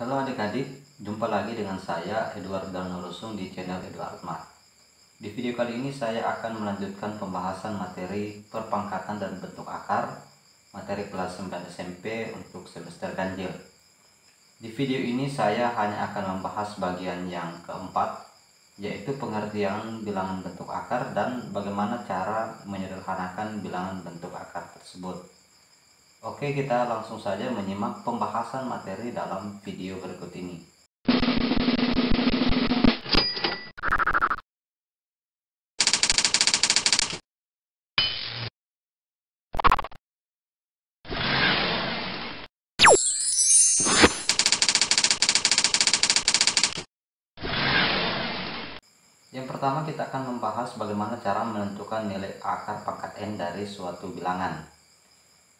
Halo adik-adik, jumpa lagi dengan saya Edward Danurusung di channel Edward Mat. Di video kali ini saya akan melanjutkan pembahasan materi perpangkatan dan bentuk akar, materi kelas 9 SMP untuk semester ganjil. Di video ini saya hanya akan membahas bagian yang keempat, yaitu pengertian bilangan bentuk akar dan bagaimana cara menyederhanakan bilangan bentuk akar tersebut. Oke, kita langsung saja menyimak pembahasan materi dalam video berikut ini. Yang pertama kita akan membahas bagaimana cara menentukan nilai akar pangkat N dari suatu bilangan.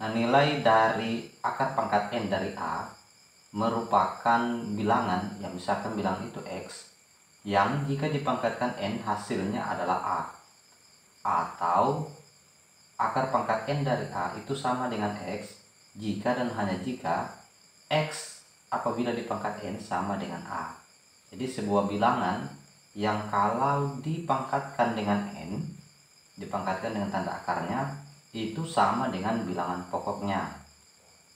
Nah, nilai dari akar pangkat N dari A merupakan bilangan yang misalkan bilangan itu X, yang jika dipangkatkan N hasilnya adalah A. Atau akar pangkat N dari A itu sama dengan X jika dan hanya jika X apabila dipangkat N sama dengan A. Jadi sebuah bilangan yang kalau dipangkatkan dengan N, dipangkatkan dengan tanda akarnya, itu sama dengan bilangan pokoknya.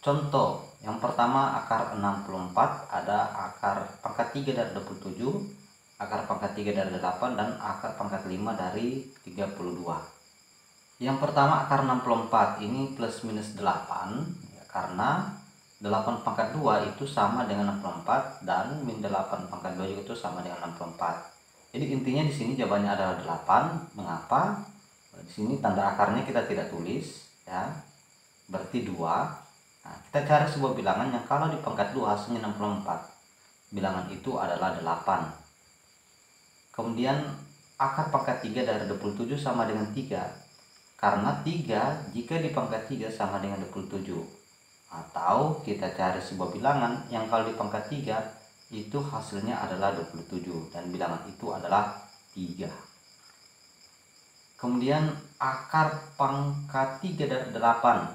Contoh, yang pertama akar 64 ada akar pangkat 3 dari 27, akar pangkat 3 dari 8, dan akar pangkat 5 dari 32. Yang pertama akar 64 ini plus minus 8, ya, karena 8 pangkat 2 itu sama dengan 64 dan min 8 pangkat 2 juga itu sama dengan 64. Jadi intinya di sini jawabannya adalah 8. Mengapa? Di sini tanda akarnya kita tidak tulis, ya. Berarti 2. Nah, kita cari sebuah bilangan yang kalau di pangkat 2 hasilnya 64. Bilangan itu adalah 8. Kemudian akar pangkat 3 dari 27 sama dengan 3. Karena 3 jika di pangkat 3 sama dengan 27. Atau kita cari sebuah bilangan yang kalau di pangkat 3 itu hasilnya adalah 27 dan bilangan itu adalah 3. Kemudian akar pangkat 3 dari 8.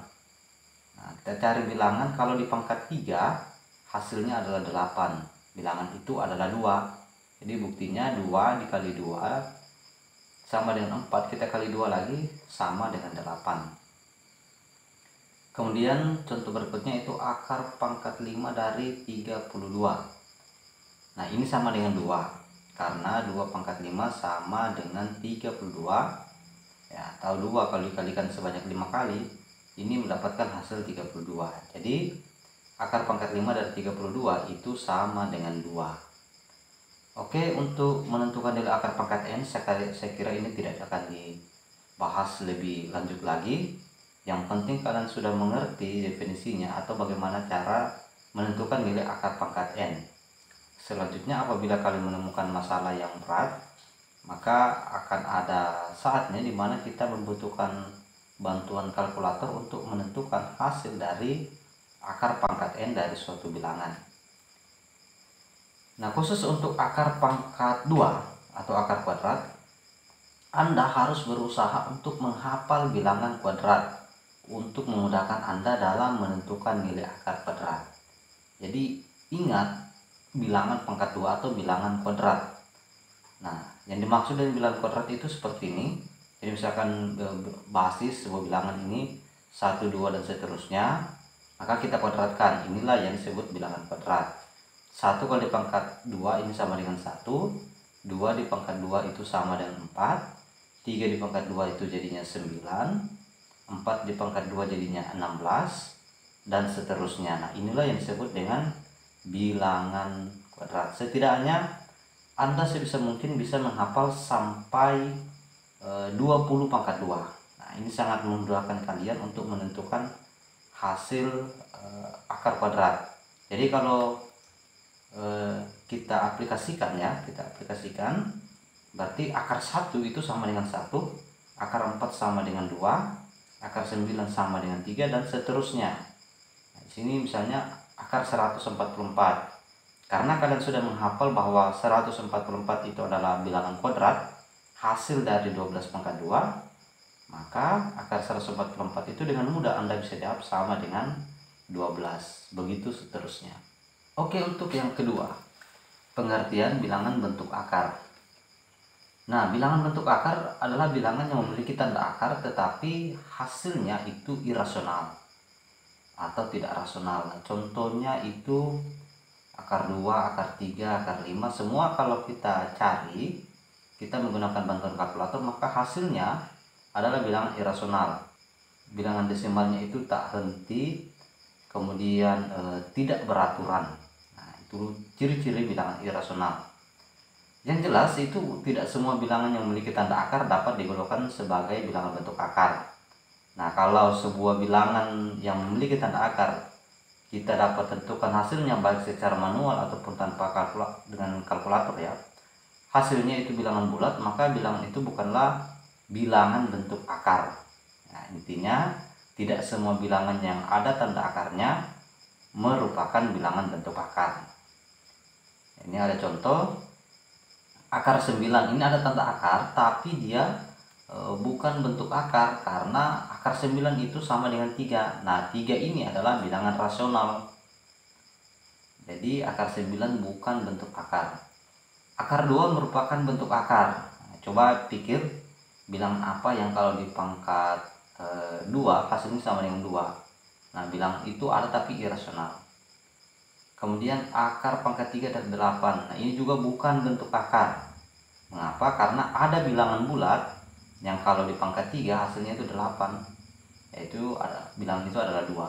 Nah, kita cari bilangan kalau di pangkat 3 hasilnya adalah 8. Bilangan itu adalah 2. Jadi buktinya 2 dikali 2 sama dengan 4, kita kali 2 lagi sama dengan 8. Kemudian contoh berikutnya itu akar pangkat 5 dari 32. Nah, ini sama dengan 2 karena 2 pangkat 5 sama dengan 32, ya, atau 2 kalau dikalikan sebanyak 5 kali ini mendapatkan hasil 32. Jadi akar pangkat 5 dari 32 itu sama dengan 2. Oke, untuk menentukan nilai akar pangkat N saya kira ini tidak akan dibahas lebih lanjut lagi. Yang penting kalian sudah mengerti definisinya atau bagaimana cara menentukan nilai akar pangkat N. Selanjutnya apabila kalian menemukan masalah yang berat, maka akan ada saatnya di mana kita membutuhkan bantuan kalkulator untuk menentukan hasil dari akar pangkat N dari suatu bilangan. Nah, khusus untuk akar pangkat 2 atau akar kuadrat, Anda harus berusaha untuk menghafal bilangan kuadrat untuk memudahkan Anda dalam menentukan nilai akar kuadrat. Jadi ingat bilangan pangkat 2 atau bilangan kuadrat. Nah, yang dimaksud dari bilangan kuadrat itu seperti ini. Jadi misalkan basis sebuah bilangan ini 1, 2 dan seterusnya, maka kita kuadratkan. Inilah yang disebut bilangan kuadrat. 1 kali pangkat 2 ini sama dengan 1, 2 di pangkat 2 itu sama dengan 4, 3 di pangkat 2 itu jadinya 9, 4 di pangkat 2 jadinya 16, dan seterusnya. Nah, inilah yang disebut dengan bilangan kuadrat. Setidaknya Anda sebisa mungkin bisa menghafal sampai 20 pangkat 2. Nah, ini sangat memudahkan kalian untuk menentukan hasil akar kuadrat. Jadi kalau kita aplikasikan, berarti akar 1 itu sama dengan 1, akar 4 sama dengan 2, akar 9 sama dengan 3, dan seterusnya. Nah, di sini misalnya akar 144. Karena kalian sudah menghafal bahwa 144 itu adalah bilangan kuadrat, hasil dari 12 pangkat 2, maka akar 144 itu dengan mudah Anda bisa jawab sama dengan 12. Begitu seterusnya. Oke, untuk yang kedua, pengertian bilangan bentuk akar. Nah, bilangan bentuk akar adalah bilangan yang memiliki tanda akar tetapi hasilnya itu irasional atau tidak rasional. Nah, contohnya itu akar 2, akar 3, akar 5, semua kalau kita cari, kita menggunakan bantuan kalkulator, maka hasilnya adalah bilangan irasional. Bilangan desimalnya itu tak henti, kemudian tidak beraturan. Nah, itu ciri-ciri bilangan irasional. Yang jelas itu tidak semua bilangan yang memiliki tanda akar dapat digolongkan sebagai bilangan bentuk akar. Nah, kalau sebuah bilangan yang memiliki tanda akar kita dapat tentukan hasilnya baik secara manual ataupun tanpa dengan kalkulator ya. Hasilnya itu bilangan bulat, maka bilangan itu bukanlah bilangan bentuk akar. Nah, intinya tidak semua bilangan yang ada tanda akarnya merupakan bilangan bentuk akar. Ini ada contoh akar 9, ini ada tanda akar tapi dia bukan bentuk akar karena akar 9 itu sama dengan 3. Nah, 3 ini adalah bilangan rasional. Jadi akar 9 bukan bentuk akar. Akar 2 merupakan bentuk akar. Nah, coba pikir bilangan apa yang kalau di pangkat 2 hasilnya sama dengan 2. Nah, bilangan itu ada tapi irasional. Kemudian akar pangkat 3 dan 8. Nah, ini juga bukan bentuk akar. Mengapa? Karena ada bilangan bulat yang kalau di pangkat 3 hasilnya itu 8. Yaitu bilangan itu adalah 2.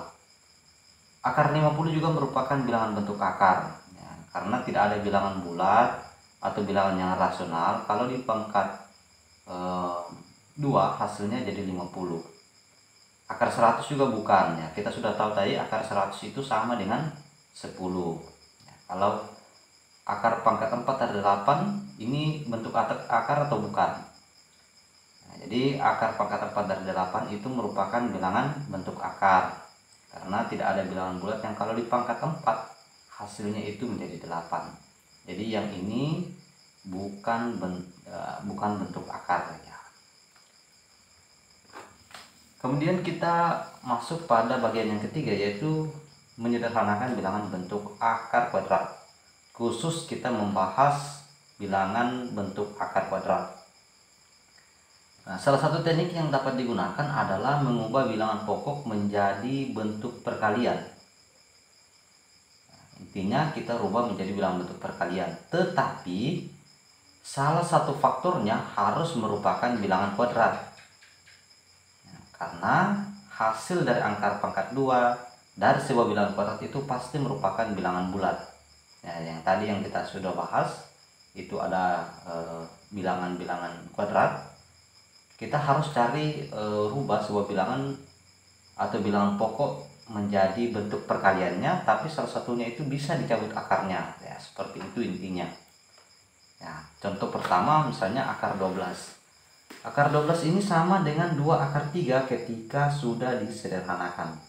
Akar 50 juga merupakan bilangan bentuk akar. Ya, karena tidak ada bilangan bulat atau bilangan yang rasional, kalau di pangkat 2 hasilnya jadi 50. Akar 100 juga bukan ya. Kita sudah tahu tadi akar 100 itu sama dengan 10. Ya, kalau akar pangkat 4 ada 8, ini bentuk akar atau bukan? Nah, jadi akar pangkat 4 dari 8 itu merupakan bilangan bentuk akar karena tidak ada bilangan bulat yang kalau di pangkat 4 hasilnya itu menjadi 8. Jadi yang ini bukan bentuk akar ya. Kemudian kita masuk pada bagian yang ketiga, yaitu menyederhanakan bilangan bentuk akar kuadrat. Khusus kita membahas bilangan bentuk akar kuadrat. Nah, salah satu teknik yang dapat digunakan adalah mengubah bilangan pokok menjadi bentuk perkalian. Nah, intinya kita rubah menjadi bilangan bentuk perkalian, tetapi salah satu faktornya harus merupakan bilangan kuadrat. Nah, karena hasil dari angka pangkat 2 dari sebuah bilangan kuadrat itu pasti merupakan bilangan bulat. Nah, yang tadi yang kita sudah bahas itu ada bilangan-bilangan kuadrat. Kita harus cari rubah sebuah bilangan atau bilangan pokok menjadi bentuk perkaliannya, tapi salah satunya itu bisa dicabut akarnya ya, seperti itu intinya ya. Contoh pertama misalnya akar 12. Akar 12 ini sama dengan 2 akar 3 ketika sudah disederhanakan.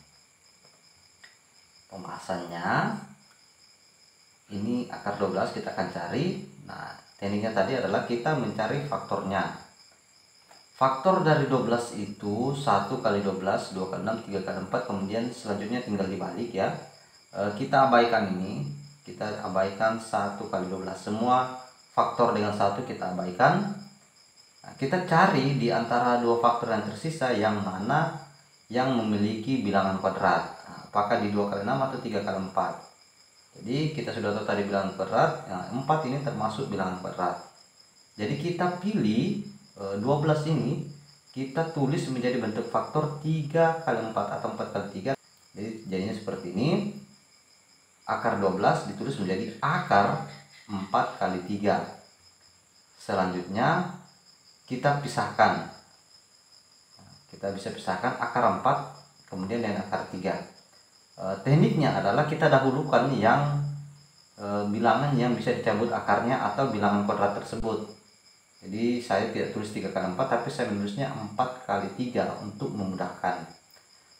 Pembahasannya ini akar 12 kita akan cari. Nah, tekniknya tadi adalah kita mencari faktornya. Faktor dari 12 itu 1 kali 12, 2 kali 6, 3 kali 4, kemudian selanjutnya tinggal dibalik ya. Kita abaikan ini, kita abaikan 1 kali 12. Semua faktor dengan 1 kita abaikan. Nah, kita cari di antara dua faktor yang tersisa yang mana yang memiliki bilangan kuadrat. Nah, apakah di 2 kali 6 atau 3 kali 4. Jadi kita sudah tahu tadi bilangan kuadrat, nah, 4 ini termasuk bilangan kuadrat. Jadi kita pilih 12 ini kita tulis menjadi bentuk faktor 3 kali 4 atau 4 kali 3. Jadi jadinya seperti ini. Akar 12 ditulis menjadi akar 4 kali 3. Selanjutnya kita pisahkan. Kita bisa pisahkan akar 4 kemudian dengan akar 3. Tekniknya adalah kita dahulukan yang bilangan yang bisa dicabut akarnya atau bilangan kuadrat tersebut. Jadi saya tidak tulis 3 kali 4, tapi saya menulisnya 4 kali 3 untuk memudahkan.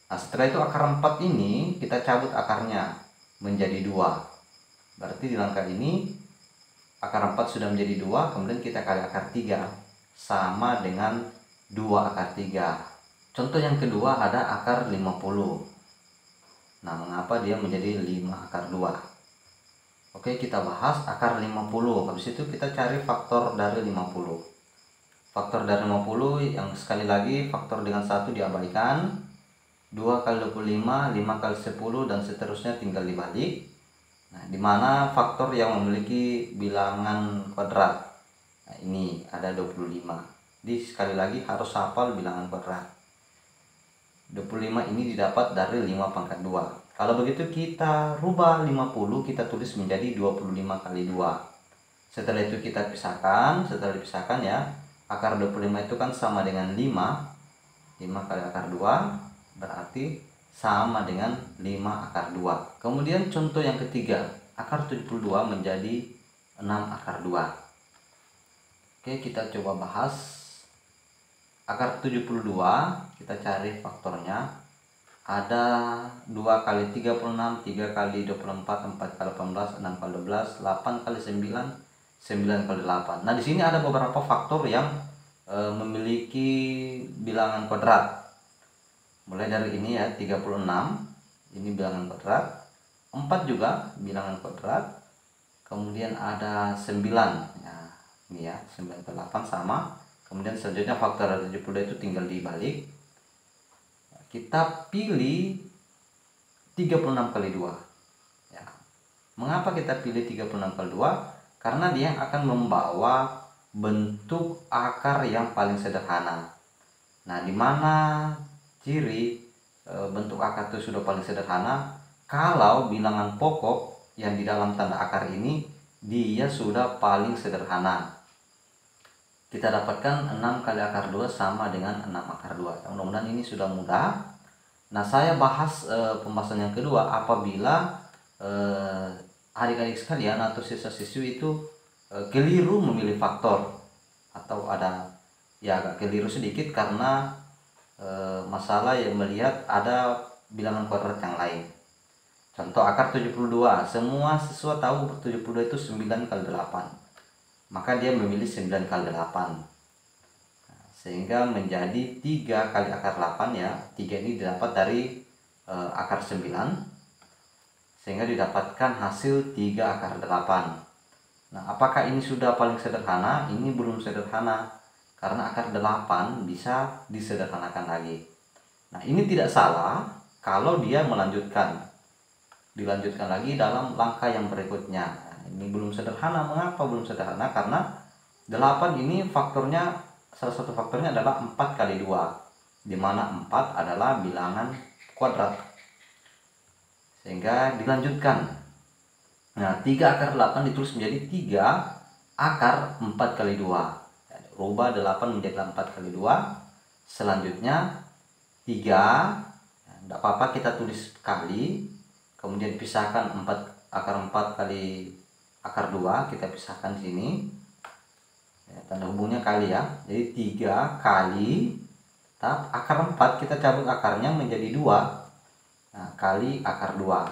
Nah, setelah itu akar 4 ini kita cabut akarnya menjadi 2. Berarti di langkah ini akar 4 sudah menjadi 2, kemudian kita kali akar 3 sama dengan 2 akar 3. Contoh yang kedua ada akar 50. Nah, mengapa dia menjadi 5 akar 2? Oke, kita bahas akar 50. Habis itu kita cari faktor dari 50. Faktor dari 50 yang sekali lagi faktor dengan 1 diabaikan. 2 kali 25, 5 kali 10 dan seterusnya tinggal dibalik. Nah, dimana faktor yang memiliki bilangan kuadrat. Nah, ini ada 25. Jadi sekali lagi harus hafal bilangan kuadrat. 25 ini didapat dari 5 pangkat 2. Kalau begitu kita rubah 50, kita tulis menjadi 25 kali 2. Setelah itu kita pisahkan. Setelah dipisahkan ya, akar 25 itu kan sama dengan 5. 5 kali akar 2 berarti sama dengan 5 akar 2. Kemudian contoh yang ketiga, akar 72 menjadi 6 akar 2. Oke, kita coba bahas akar 72. Kita cari faktornya. Ada 2 kali 36, 3 kali 24, 4 kali 18, 6 kali 12, 8 kali 9, 9 kali 8. Nah, di sini ada beberapa faktor yang memiliki bilangan kuadrat. Mulai dari ini ya, 36. Ini bilangan kuadrat. 4 juga bilangan kuadrat. Kemudian ada 9. Ya, ini ya, 9 kali 8 sama. Kemudian selanjutnya faktor dari 72 itu tinggal dibalik. Kita pilih 36 kali 2 ya. Mengapa kita pilih 36 kali 2? Karena dia akan membawa bentuk akar yang paling sederhana. Nah, dimana ciri bentuk akar itu sudah paling sederhana kalau bilangan pokok yang di dalam tanda akar ini dia sudah paling sederhana. Kita dapatkan 6 kali akar 2 sama dengan 6 akar 2. Mudah-mudahan ini sudah mudah. Nah, saya bahas pembahasan yang kedua apabila adik-adik sekalian atau siswa-siswi itu keliru memilih faktor, atau ada ya agak keliru sedikit karena masalah yang melihat ada bilangan kuadrat yang lain. Contoh akar 72, semua siswa tahu 72 itu 9 kali 8. Maka dia memilih 9 kali 8. Sehingga menjadi 3 kali akar 8 ya. 3 ini didapat dari akar 9. Sehingga didapatkan hasil 3 akar 8. Nah, apakah ini sudah paling sederhana? Ini belum sederhana. Karena akar 8 bisa disederhanakan lagi. Nah, ini tidak salah kalau dia dilanjutkan lagi dalam langkah yang berikutnya. Nah, ini belum sederhana. Mengapa belum sederhana? Karena 8 ini faktornya, salah satu faktornya adalah 4 kali 2, dimana 4 adalah bilangan kuadrat. Sehingga dilanjutkan. Nah, 3 akar 8 ditulis menjadi 3 akar 4 kali 2. Rubah 8 menjadi 4 kali 2. Selanjutnya 3. Tidak apa-apa kita tulis kali. Kemudian pisahkan 4 akar 4 kali akar 2. Kita pisahkan di sini. Ya, tanda hubungnya kali ya. Jadi 3 kali akar 4 kita cabut akarnya menjadi 2. Nah, kali akar 2.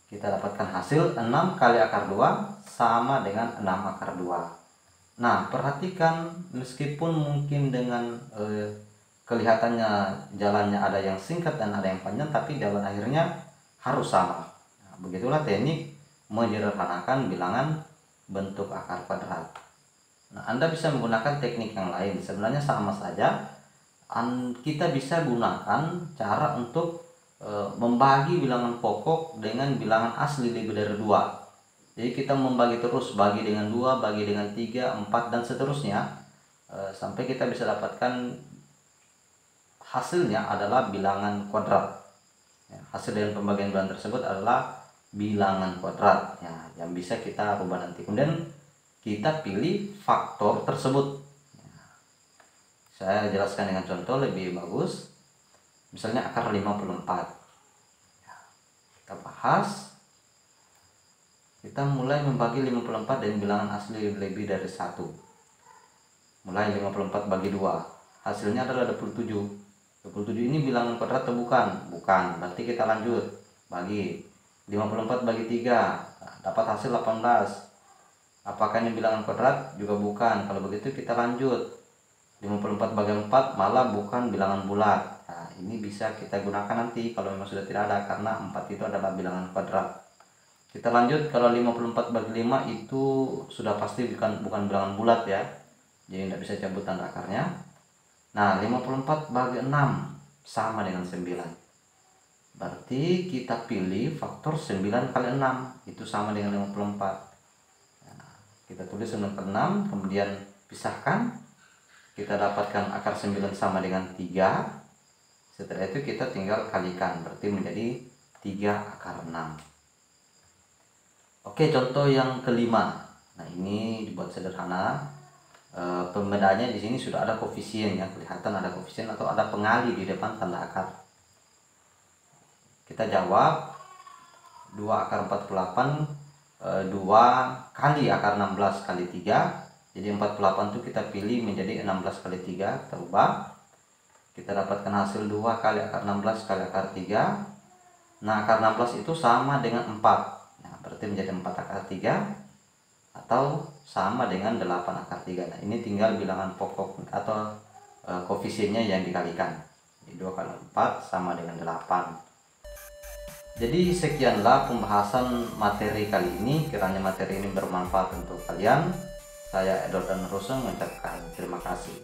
Kita dapatkan hasil 6 kali akar 2 sama dengan 6 akar 2. Nah, perhatikan meskipun mungkin dengan kelihatannya jalannya ada yang singkat dan ada yang panjang, tapi jalan akhirnya harus sama. Nah, begitulah teknik menyederhanakan bilangan bentuk akar kuadrat. Nah, Anda bisa menggunakan teknik yang lain. Sebenarnya sama saja. Kita bisa gunakan cara untuk membagi bilangan pokok dengan bilangan asli lebih dari 2. Jadi kita membagi terus, bagi dengan 2, bagi dengan 3, 4 dan seterusnya sampai kita bisa dapatkan hasilnya adalah bilangan kuadrat. Ya, hasil dari pembagian bilangan tersebut adalah bilangan kuadrat ya, yang bisa kita rubah nanti. Kemudian kita pilih faktor tersebut. Ya, saya jelaskan dengan contoh lebih bagus. Misalnya akar 54. Ya, kita bahas. Kita mulai membagi 54 dan bilangan asli lebih dari 1. Mulai 54 bagi 2. Hasilnya adalah 27. 27 ini bilangan kuadrat atau bukan? Bukan. Berarti kita lanjut. Bagi 54 bagi 3. Dapat hasil 18. Apakah ini bilangan kuadrat? Juga bukan. Kalau begitu kita lanjut. 54 bagi 4 malah bukan bilangan bulat. Nah, ini bisa kita gunakan nanti kalau memang sudah tidak ada, karena 4 itu adalah bilangan kuadrat. Kita lanjut, kalau 54 bagi 5 itu sudah pasti bukan bilangan bulat ya. Jadi tidak bisa cabut tanda akarnya. Nah, 54 bagi 6 sama dengan 9. Berarti kita pilih faktor 9 kali 6, itu sama dengan 54. Nah, kita tulis 9 kali 6, kemudian pisahkan. Kita dapatkan akar 9 sama dengan 3. Setelah itu kita tinggal kalikan, berarti menjadi 3 akar 6. Oke, contoh yang kelima. Nah, ini dibuat sederhana. Pembedaannya di sini sudah ada koefisien ya, kelihatan ada koefisien atau ada pengali di depan tanda akar. Kita jawab 2 akar 48, 2 kali akar 16 kali 3. Jadi 48 itu kita pilih menjadi 16 kali 3, kita ubah. Kita dapatkan hasil 2 kali akar 16 kali akar 3. Nah, akar 16 itu sama dengan 4. Nah, berarti menjadi 4 akar 3 atau sama dengan 8 akar 3. Nah, ini tinggal bilangan pokok atau koefisiennya yang dikalikan. Jadi 2 kali 4 sama dengan 8. Jadi sekianlah pembahasan materi kali ini. Kiranya materi ini bermanfaat untuk kalian. Saya Edward dan Ruseng mengucapkan terima kasih.